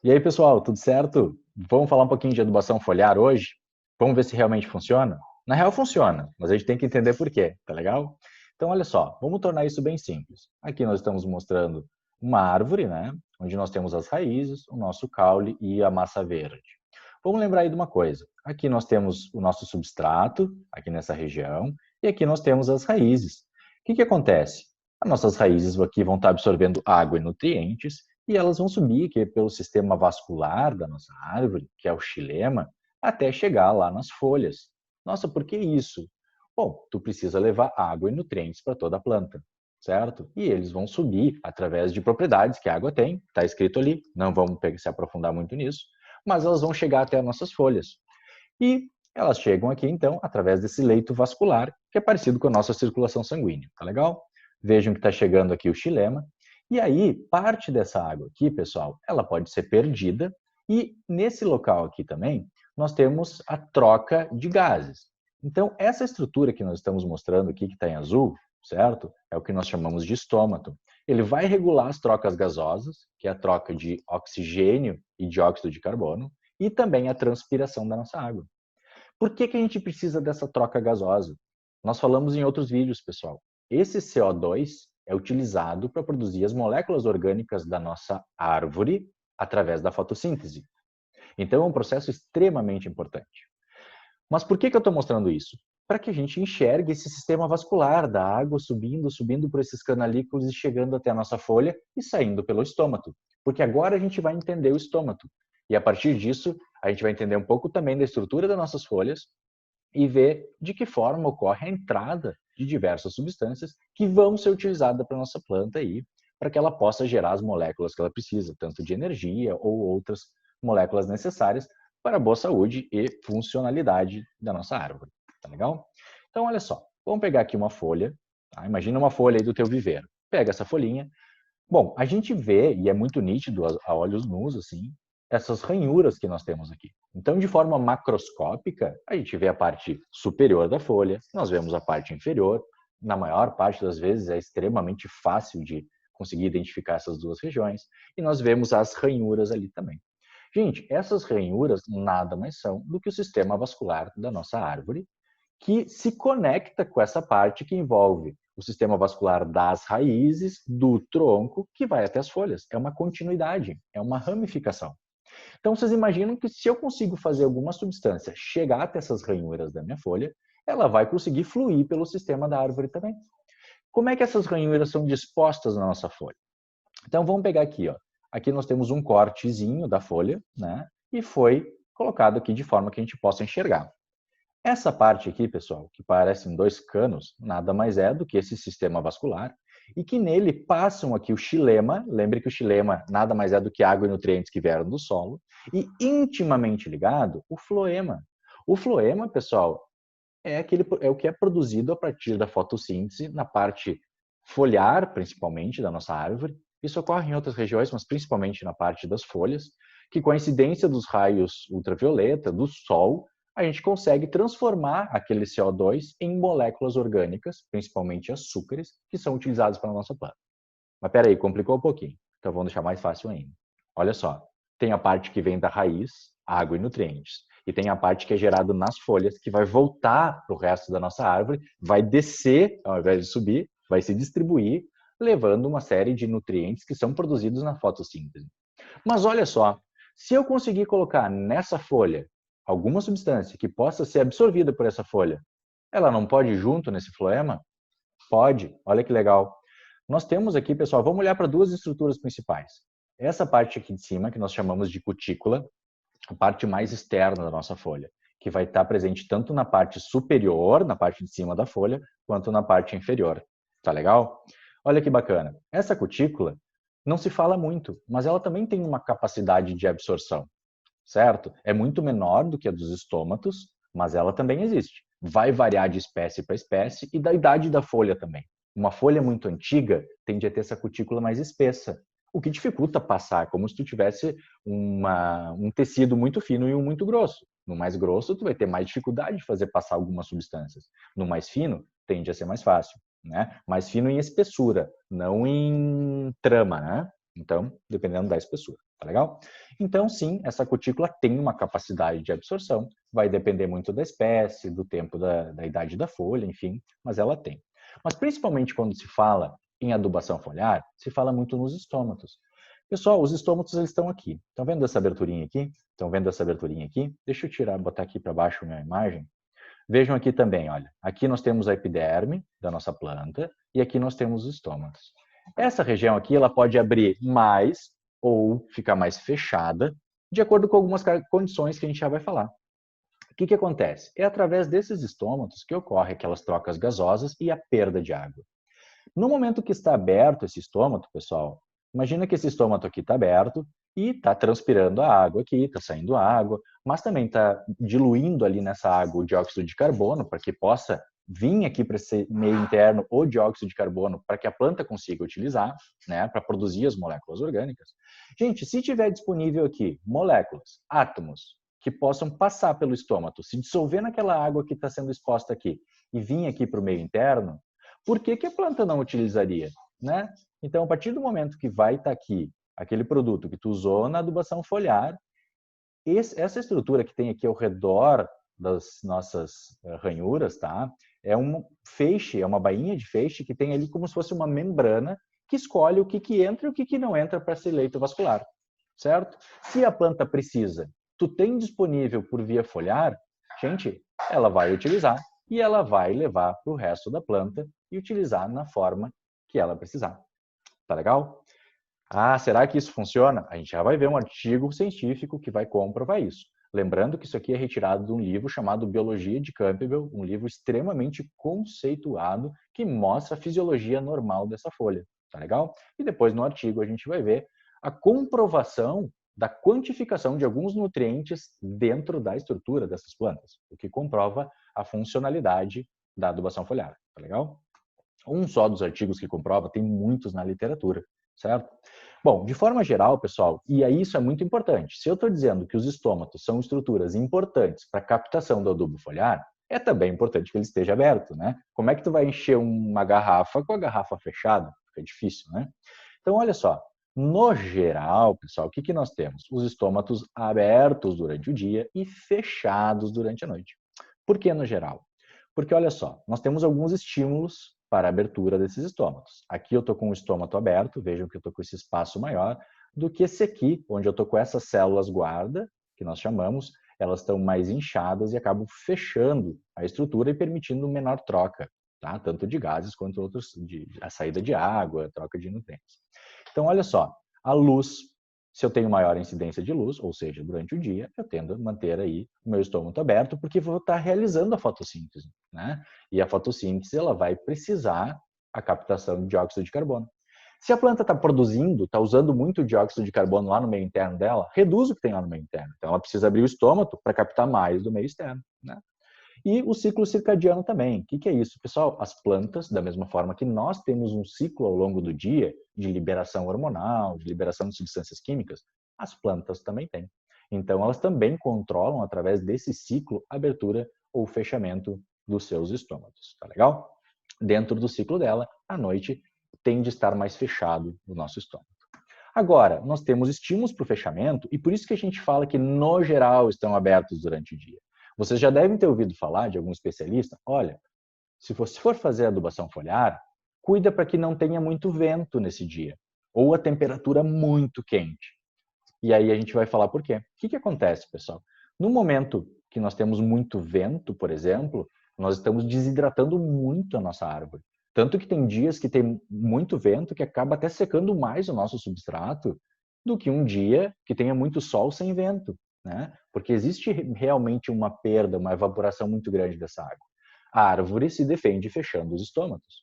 E aí, pessoal, tudo certo? Vamos falar um pouquinho de adubação foliar hoje? Vamos ver se realmente funciona? Na real, funciona, mas a gente tem que entender por quê, tá legal? Então, olha só, vamos tornar isso bem simples. Aqui nós estamos mostrando uma árvore, né? Onde nós temos as raízes, o nosso caule e a massa verde. Vamos lembrar aí de uma coisa. Aqui nós temos o nosso substrato, aqui nessa região, e aqui nós temos as raízes. O que acontece? As nossas raízes aqui vão estar absorvendo água e nutrientes, e elas vão subir aqui pelo sistema vascular da nossa árvore, que é o xilema, até chegar lá nas folhas. Nossa, por que isso? Bom, tu precisa levar água e nutrientes para toda a planta, certo? E eles vão subir através de propriedades que a água tem, está escrito ali, não vamos se aprofundar muito nisso, mas elas vão chegar até as nossas folhas. E elas chegam aqui, então, através desse leito vascular, que é parecido com a nossa circulação sanguínea, tá legal? Vejam que está chegando aqui o xilema, e aí, parte dessa água aqui, pessoal, ela pode ser perdida, e nesse local aqui também, nós temos a troca de gases. Então, essa estrutura que nós estamos mostrando aqui, que está em azul, certo? É o que nós chamamos de estômato. Ele vai regular as trocas gasosas, que é a troca de oxigênio e dióxido de carbono, e também a transpiração da nossa água. Por que a gente precisa dessa troca gasosa? Nós falamos em outros vídeos, pessoal. Esse CO2 é utilizado para produzir as moléculas orgânicas da nossa árvore através da fotossíntese. Então, é um processo extremamente importante. Mas por que eu estou mostrando isso? Para que a gente enxergue esse sistema vascular da água subindo por esses canalículos e chegando até a nossa folha e saindo pelo estômato. Porque agora a gente vai entender o estômato. E a partir disso, a gente vai entender um pouco também da estrutura das nossas folhas e ver de que forma ocorre a entrada de diversas substâncias que vão ser utilizadas para a nossa planta aí, para que ela possa gerar as moléculas que ela precisa, tanto de energia ou outras moléculas necessárias para a boa saúde e funcionalidade da nossa árvore. Tá legal? Então, olha só, vamos pegar aqui uma folha, tá? Imagina uma folha aí do teu viveiro. Pega essa folhinha. Bom, a gente vê, e é muito nítido a olhos nus, assim, essas ranhuras que nós temos aqui. Então, de forma macroscópica, a gente vê a parte superior da folha, nós vemos a parte inferior. Na maior parte das vezes é extremamente fácil de conseguir identificar essas duas regiões. E nós vemos as ranhuras ali também. Gente, essas ranhuras nada mais são do que o sistema vascular da nossa árvore, que se conecta com essa parte que envolve o sistema vascular das raízes, do tronco, que vai até as folhas. É uma continuidade, é uma ramificação. Então, vocês imaginam que se eu consigo fazer alguma substância chegar até essas ranhuras da minha folha, ela vai conseguir fluir pelo sistema da árvore também. Como é que essas ranhuras são dispostas na nossa folha? Então, vamos pegar aqui, ó. Aqui nós temos um cortezinho da folha, né? E foi colocado aqui de forma que a gente possa enxergar. Essa parte aqui, pessoal, que parecem dois canos, nada mais é do que esse sistema vascular, e que nele passam aqui o xilema, lembre que o xilema nada mais é do que água e nutrientes que vieram do solo, e intimamente ligado, o floema. O floema, pessoal, é o que é produzido a partir da fotossíntese na parte foliar, principalmente, da nossa árvore. Isso ocorre em outras regiões, mas principalmente na parte das folhas, que com a incidência dos raios ultravioleta, do sol, a gente consegue transformar aquele CO2 em moléculas orgânicas, principalmente açúcares, que são utilizados para a nossa planta. Mas peraí, complicou um pouquinho. Então vamos deixar mais fácil ainda. Olha só, tem a parte que vem da raiz, água e nutrientes. E tem a parte que é gerada nas folhas, que vai voltar para o resto da nossa árvore, vai descer, ao invés de subir, vai se distribuir, levando uma série de nutrientes que são produzidos na fotossíntese. Mas olha só, se eu conseguir colocar nessa folha alguma substância que possa ser absorvida por essa folha, ela não pode ir junto nesse floema? Pode, olha que legal. Nós temos aqui, pessoal, vamos olhar para duas estruturas principais. Essa parte aqui de cima, que nós chamamos de cutícula, a parte mais externa da nossa folha, que vai estar presente tanto na parte superior, na parte de cima da folha, quanto na parte inferior. Tá legal? Olha que bacana. Essa cutícula não se fala muito, mas ela também tem uma capacidade de absorção, certo? É muito menor do que a dos estômatos, mas ela também existe. Vai variar de espécie para espécie e da idade da folha também. Uma folha muito antiga tende a ter essa cutícula mais espessa, o que dificulta passar, como se tu tivesse um tecido muito fino e um muito grosso. No mais grosso, tu vai ter mais dificuldade de fazer passar algumas substâncias. No mais fino, tende a ser mais fácil, né? Mais fino em espessura, não em trama, né? Então, dependendo da espessura, tá legal? Então, sim, essa cutícula tem uma capacidade de absorção, vai depender muito da espécie, do tempo da idade da folha, enfim, mas ela tem. Mas principalmente quando se fala em adubação foliar, se fala muito nos estômatos. Pessoal, os estômatos eles estão aqui. Estão vendo essa aberturinha aqui? Estão vendo essa aberturinha aqui? Deixa eu tirar, botar aqui para baixo a minha imagem. Vejam aqui também, olha. Aqui nós temos a epiderme da nossa planta e aqui nós temos os estômatos. Essa região aqui ela pode abrir mais ou ficar mais fechada, de acordo com algumas condições que a gente já vai falar. O que acontece? É através desses estômatos que ocorre aquelas trocas gasosas e a perda de água. No momento que está aberto esse estômato, pessoal, imagina que esse estômato aqui está aberto e está transpirando a água aqui, está saindo água, mas também está diluindo ali nessa água o dióxido de carbono para que possa vir aqui para esse meio interno o dióxido de carbono para que a planta consiga utilizar, né, para produzir as moléculas orgânicas. Gente, se tiver disponível aqui moléculas, átomos, que possam passar pelo estômato, se dissolver naquela água que está sendo exposta aqui e vir aqui para o meio interno, por que a planta não utilizaria, né? Então, a partir do momento que vai estar aqui aquele produto que tu usou na adubação foliar, essa estrutura que tem aqui ao redor das nossas ranhuras, tá? É um feixe, é uma bainha de feixe que tem ali como se fosse uma membrana que escolhe o que entra e o que não entra para esse leito vascular, certo? Se a planta precisa, tu tem disponível por via foliar, gente, ela vai utilizar e ela vai levar para o resto da planta e utilizar na forma que ela precisar. Tá legal? Ah, será que isso funciona? A gente já vai ver um artigo científico que vai comprovar isso. Lembrando que isso aqui é retirado de um livro chamado Biologia de Campbell, um livro extremamente conceituado que mostra a fisiologia normal dessa folha. Tá legal? E depois no artigo a gente vai ver a comprovação da quantificação de alguns nutrientes dentro da estrutura dessas plantas, o que comprova a funcionalidade da adubação foliar. Tá legal? Um só dos artigos que comprova, tem muitos na literatura, certo? Bom, de forma geral, pessoal, e aí isso é muito importante. Se eu estou dizendo que os estômatos são estruturas importantes para a captação do adubo foliar, é também importante que ele esteja aberto, né? Como é que tu vai encher uma garrafa com a garrafa fechada? Fica difícil, né? Então, olha só, no geral, pessoal, o que nós temos? Os estômatos abertos durante o dia e fechados durante a noite. Por que no geral? Porque, olha só, nós temos alguns estímulos para a abertura desses estômatos. Aqui eu estou com o estômato aberto, vejam que eu estou com esse espaço maior, do que esse aqui, onde eu estou com essas células guarda, que nós chamamos, elas estão mais inchadas e acabam fechando a estrutura e permitindo menor troca, tá? Tanto de gases quanto outros, a saída de água, troca de nutrientes. Então, olha só, a luz, se eu tenho maior incidência de luz, ou seja, durante o dia, eu tendo a manter aí o meu estômago aberto, porque vou estar realizando a fotossíntese, né? E a fotossíntese, ela vai precisar a captação de dióxido de carbono. Se a planta está produzindo, está usando muito dióxido de carbono lá no meio interno dela, reduz o que tem lá no meio interno. Então, ela precisa abrir o estômago para captar mais do meio externo, né? E o ciclo circadiano também. O que é isso? Pessoal, as plantas, da mesma forma que nós temos um ciclo ao longo do dia de liberação hormonal, de liberação de substâncias químicas, as plantas também têm. Então, elas também controlam, através desse ciclo, a abertura ou fechamento dos seus estômatos. Tá legal? Dentro do ciclo dela, à noite, tende a estar mais fechado o nosso estômago. Agora, nós temos estímulos para o fechamento e por isso que a gente fala que, no geral, estão abertos durante o dia. Vocês já devem ter ouvido falar de algum especialista, olha, se você for fazer adubação foliar, cuida para que não tenha muito vento nesse dia, ou a temperatura muito quente. E aí a gente vai falar por quê. O que acontece, pessoal? No momento que nós temos muito vento, por exemplo, nós estamos desidratando muito a nossa árvore. Tanto que tem dias que tem muito vento que acaba até secando mais o nosso substrato do que um dia que tenha muito sol sem vento, né? Porque existe realmente uma perda, uma evaporação muito grande dessa água. A árvore se defende fechando os estômatos.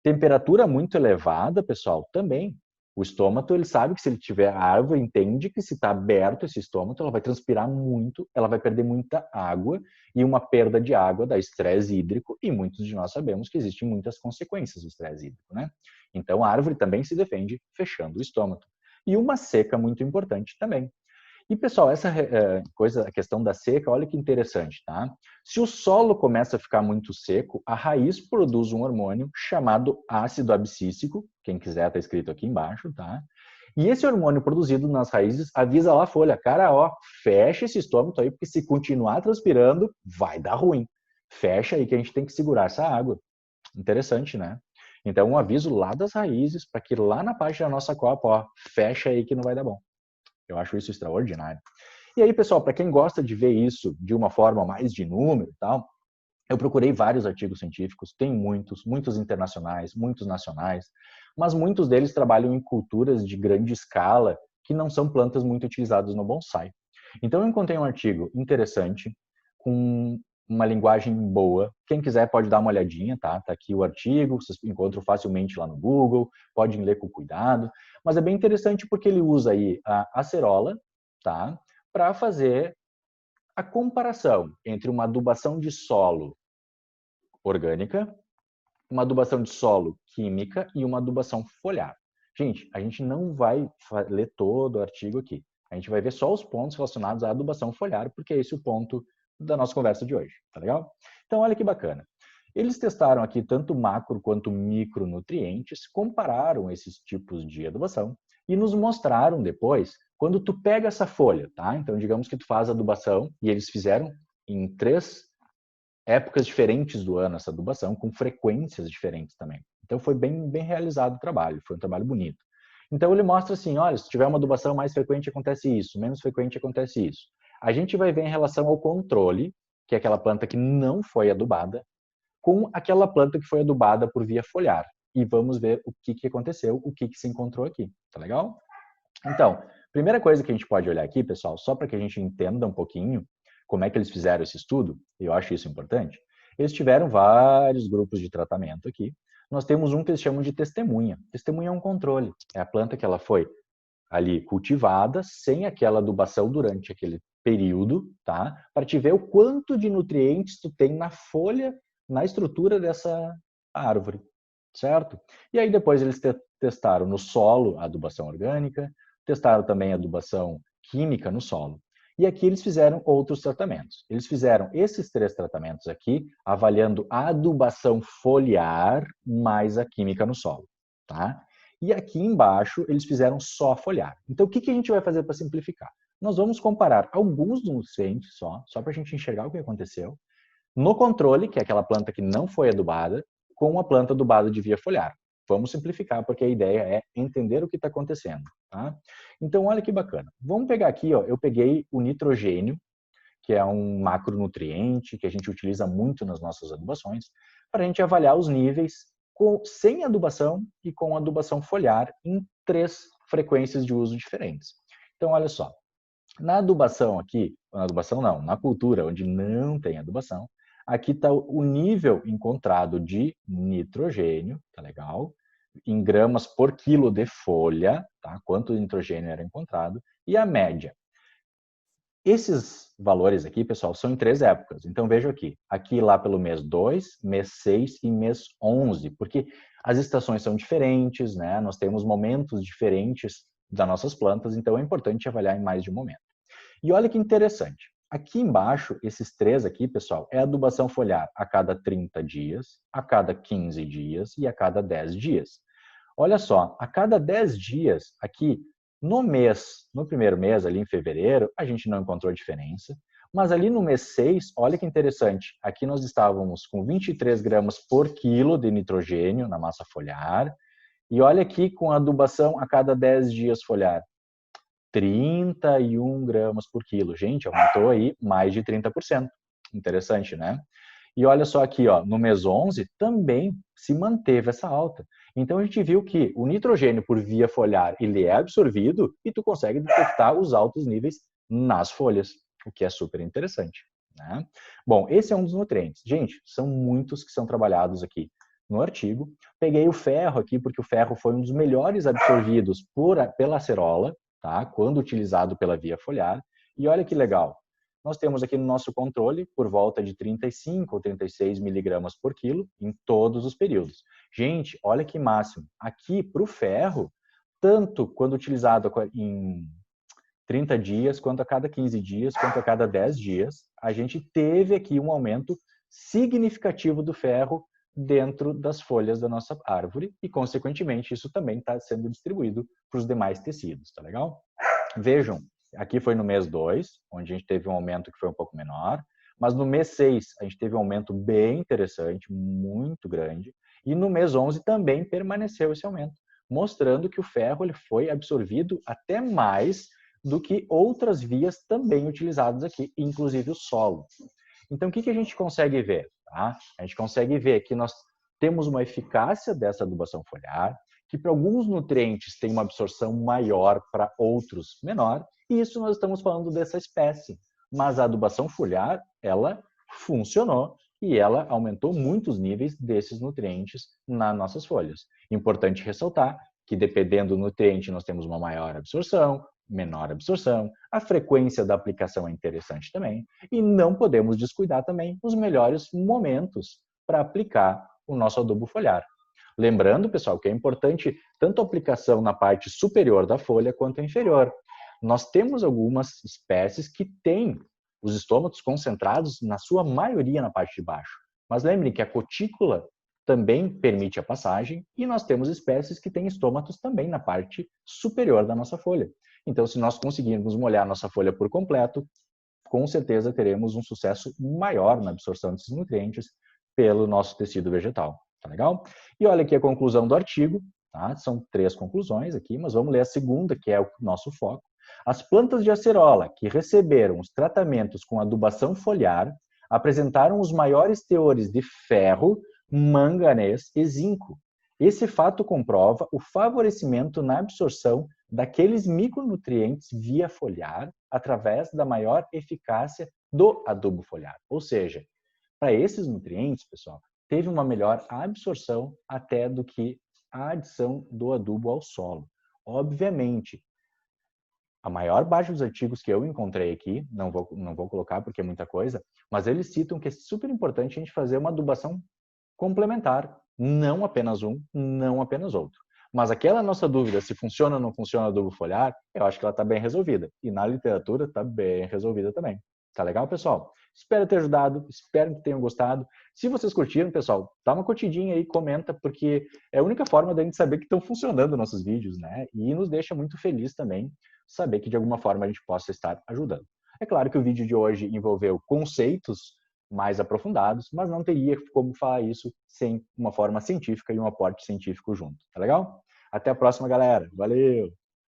Temperatura muito elevada, pessoal, também. O estômago, ele sabe que se ele tiver a árvore, entende que se está aberto esse estômago, ela vai transpirar muito, ela vai perder muita água, e uma perda de água dá estresse hídrico, e muitos de nós sabemos que existem muitas consequências do estresse hídrico, né? Então, a árvore também se defende fechando o estômago. E uma seca muito importante também. E, pessoal, essa coisa, a questão da seca, olha que interessante, tá? Se o solo começa a ficar muito seco, a raiz produz um hormônio chamado ácido abscíssico, quem quiser está escrito aqui embaixo, tá? E esse hormônio produzido nas raízes avisa lá a folha, cara, ó, fecha esse estômago aí, porque se continuar transpirando, vai dar ruim. Fecha aí que a gente tem que segurar essa água. Interessante, né? Então, um aviso lá das raízes, para que lá na parte da nossa copa, ó, fecha aí que não vai dar bom. Eu acho isso extraordinário. E aí, pessoal, para quem gosta de ver isso de uma forma mais de número e tal, eu procurei vários artigos científicos, tem muitos internacionais, muitos nacionais, mas muitos deles trabalham em culturas de grande escala que não são plantas muito utilizadas no bonsai. Então eu encontrei um artigo interessante, com uma linguagem boa. Quem quiser pode dar uma olhadinha, tá? Tá aqui o artigo, vocês encontram facilmente lá no Google, podem ler com cuidado, mas é bem interessante porque ele usa aí a acerola, tá? Para fazer a comparação entre uma adubação de solo orgânica, uma adubação de solo química e uma adubação foliar. Gente, a gente não vai ler todo o artigo aqui. A gente vai ver só os pontos relacionados à adubação foliar, porque é esse o ponto da nossa conversa de hoje, tá legal? Então, olha que bacana. Eles testaram aqui tanto macro quanto micronutrientes, compararam esses tipos de adubação e nos mostraram depois, quando tu pega essa folha, tá? Então, digamos que tu faz adubação e eles fizeram em 3 épocas diferentes do ano essa adubação, com frequências diferentes também. Então foi bem realizado o trabalho, foi um trabalho bonito. Então ele mostra assim, olha, se tiver uma adubação mais frequente acontece isso, menos frequente acontece isso. A gente vai ver em relação ao controle, que é aquela planta que não foi adubada, com aquela planta que foi adubada por via foliar. E vamos ver o que aconteceu, o que se encontrou aqui. Tá legal? Então, primeira coisa que a gente pode olhar aqui, pessoal, só para que a gente entenda um pouquinho como é que eles fizeram esse estudo, e eu acho isso importante, eles tiveram vários grupos de tratamento aqui. Nós temos um que eles chamam de testemunha. Testemunha é um controle. É a planta que ela foi ali cultivada sem aquela adubação durante aquele período, tá? Para te ver o quanto de nutrientes tu tem na folha, na estrutura dessa árvore, certo? E aí depois eles testaram no solo a adubação orgânica, testaram também a adubação química no solo. E aqui eles fizeram outros tratamentos. Eles fizeram esses 3 tratamentos aqui, avaliando a adubação foliar mais a química no solo, tá? E aqui embaixo eles fizeram só foliar. Então o que a gente vai fazer para simplificar? Nós vamos comparar alguns nutrientes só para a gente enxergar o que aconteceu, no controle, que é aquela planta que não foi adubada, com a planta adubada de via foliar. Vamos simplificar, porque a ideia é entender o que está acontecendo. Tá? Então, olha que bacana. Vamos pegar aqui, ó, eu peguei o nitrogênio, que é um macronutriente que a gente utiliza muito nas nossas adubações, para a gente avaliar os níveis sem adubação e com adubação foliar em 3 frequências de uso diferentes. Então, olha só. Na adubação aqui, na adubação não, na cultura onde não tem adubação, aqui está o nível encontrado de nitrogênio, tá legal? Em gramas por quilo de folha, tá? Quanto nitrogênio era encontrado, e a média. Esses valores aqui, pessoal, são em 3 épocas. Então, veja aqui. Aqui lá pelo mês 2, mês 6 e mês 11, porque as estações são diferentes, né? Nós temos momentos diferentes das nossas plantas, então é importante avaliar em mais de um momento. E olha que interessante. Aqui embaixo, esses 3 aqui, pessoal, é adubação foliar a cada 30 dias, a cada 15 dias e a cada 10 dias. Olha só, a cada 10 dias, aqui no primeiro mês, ali em fevereiro, a gente não encontrou diferença, mas ali no mês 6, olha que interessante, aqui nós estávamos com 23 gramas por quilo de nitrogênio na massa foliar, e olha aqui com a adubação a cada 10 dias foliar, 31 gramas por quilo. Gente, aumentou aí mais de 30%. Interessante, né? E olha só aqui, ó, no mês 11 também se manteve essa alta. Então a gente viu que o nitrogênio por via foliar ele é absorvido e tu consegue detectar os altos níveis nas folhas, o que é super interessante. Né? Bom, esse é um dos nutrientes. Gente, são muitos que são trabalhados aqui no artigo. Peguei o ferro aqui porque o ferro foi um dos melhores absorvidos pela acerola, tá? Quando utilizado pela via foliar. E olha que legal, nós temos aqui no nosso controle por volta de 35 ou 36 miligramas por quilo em todos os períodos. Gente, olha que máximo. Aqui, para o ferro, tanto quando utilizado em 30 dias, quanto a cada 15 dias, quanto a cada 10 dias, a gente teve aqui um aumento significativo do ferro dentro das folhas da nossa árvore e, consequentemente, isso também está sendo distribuído para os demais tecidos, tá legal? Vejam, aqui foi no mês 2, onde a gente teve um aumento que foi um pouco menor, mas no mês 6 a gente teve um aumento bem interessante, muito grande, e no mês 11 também permaneceu esse aumento, mostrando que o ferro ele foi absorvido até mais do que outras vias também utilizadas aqui, inclusive o solo. Então, o que a gente consegue ver? Tá? A gente consegue ver que nós temos uma eficácia dessa adubação foliar, que para alguns nutrientes tem uma absorção maior, para outros menor, e isso nós estamos falando dessa espécie. Mas a adubação foliar, ela funcionou e ela aumentou muitos níveis desses nutrientes nas nossas folhas. Importante ressaltar que dependendo do nutriente nós temos uma maior absorção, menor absorção, a frequência da aplicação é interessante também, e não podemos descuidar também os melhores momentos para aplicar o nosso adubo foliar. Lembrando, pessoal, que é importante tanto a aplicação na parte superior da folha quanto a inferior. Nós temos algumas espécies que têm os estômatos concentrados, na sua maioria, na parte de baixo. Mas lembrem que a cutícula também permite a passagem e nós temos espécies que têm estômatos também na parte superior da nossa folha. Então, se nós conseguirmos molhar nossa folha por completo, com certeza teremos um sucesso maior na absorção desses nutrientes pelo nosso tecido vegetal. Tá legal? E olha aqui a conclusão do artigo. Tá? São 3 conclusões aqui, mas vamos ler a segunda, que é o nosso foco. As plantas de acerola que receberam os tratamentos com adubação foliar apresentaram os maiores teores de ferro, manganês e zinco. Esse fato comprova o favorecimento na absorção daqueles micronutrientes via foliar através da maior eficácia do adubo foliar. Ou seja, para esses nutrientes, pessoal, teve uma melhor absorção até do que a adição do adubo ao solo. Obviamente, a maior parte dos artigos que eu encontrei aqui, não vou colocar porque é muita coisa, mas eles citam que é super importante a gente fazer uma adubação complementar, não apenas um, não apenas outro. Mas aquela nossa dúvida, se funciona ou não funciona o adubo foliar, eu acho que ela está bem resolvida. E na literatura está bem resolvida também. Tá legal, pessoal? Espero ter ajudado, espero que tenham gostado. Se vocês curtiram, pessoal, dá uma curtidinha aí, comenta, porque é a única forma da gente saber que estão funcionando nossos vídeos, né? E nos deixa muito feliz também saber que de alguma forma a gente possa estar ajudando. É claro que o vídeo de hoje envolveu conceitos mais aprofundados, mas não teria como falar isso sem uma forma científica e um aporte científico junto, tá legal? Até a próxima, galera. Valeu!